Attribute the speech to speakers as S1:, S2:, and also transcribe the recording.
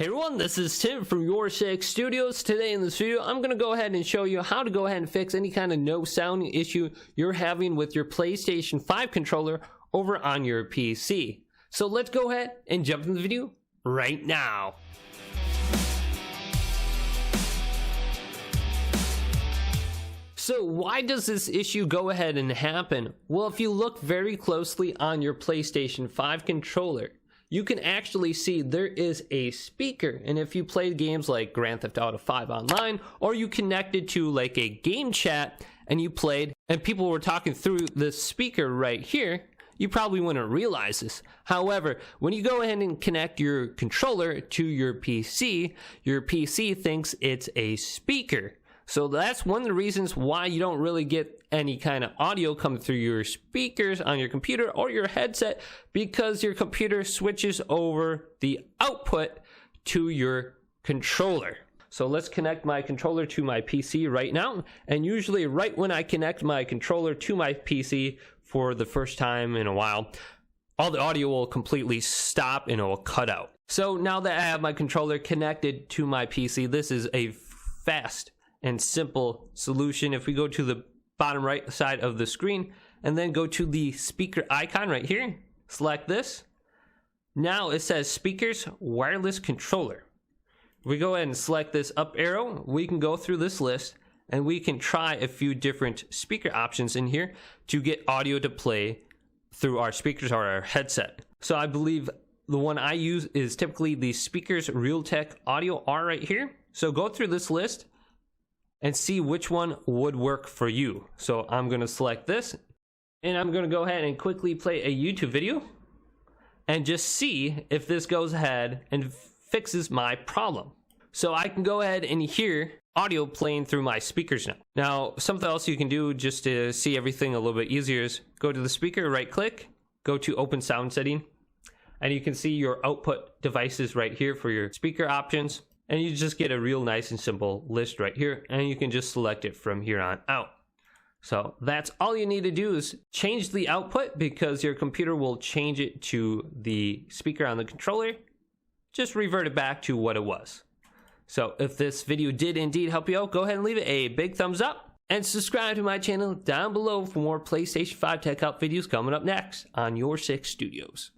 S1: Hey everyone, this is Tim from YourSixStudios. Today in this video, I'm going to go ahead and show you how to go ahead and fix any kind of no sound issue you're having with your PlayStation 5 controller over on your PC. So let's go ahead and jump into the video right now. So why does this issue go ahead and happen? Well, if you look very closely on your PlayStation 5 controller, you can actually see there is a speaker, and if you played games like Grand Theft Auto 5 online, or you connected to like a game chat and you played and people were talking through this speaker right here, you probably wouldn't realize this. However, when you go ahead and connect your controller to your PC thinks it's a speaker. So that's one of the reasons why you don't really get any kind of audio coming through your speakers on your computer or your headset, because your computer switches over the output to your controller. So let's connect my controller to my PC right now. And usually right when I connect my controller to my PC for the first time in a while, all the audio will completely stop and it will cut out. So now that I have my controller connected to my PC, this is a fast and simple solution. If we go to the bottom right side of the screen and then go to the speaker icon right here, select this. Now it says speakers wireless controller. If we go ahead and select this up arrow, we can go through this list and we can try a few different speaker options in here to get audio to play through our speakers or our headset. So I believe the one I use is typically the speakers Realtek Audio R right here. So go through this list and see which one would work for you. So I'm gonna select this and I'm gonna go ahead and quickly play a YouTube video and just see if this goes ahead and fixes my problem. So I can go ahead and hear audio playing through my speakers now. Now, something else you can do just to see everything a little bit easier is go to the speaker, right click, go to open sound setting, and you can see your output devices right here for your speaker options. And you just get a real nice and simple list right here, and you can just select it from here on out. So that's all you need to do is change the output, because your computer will change it to the speaker on the controller. Just revert it back to what it was. So if this video did indeed help you out, go ahead and leave it a big thumbs up and subscribe to my channel down below for more PlayStation 5 tech help videos coming up next on YourSixStudios.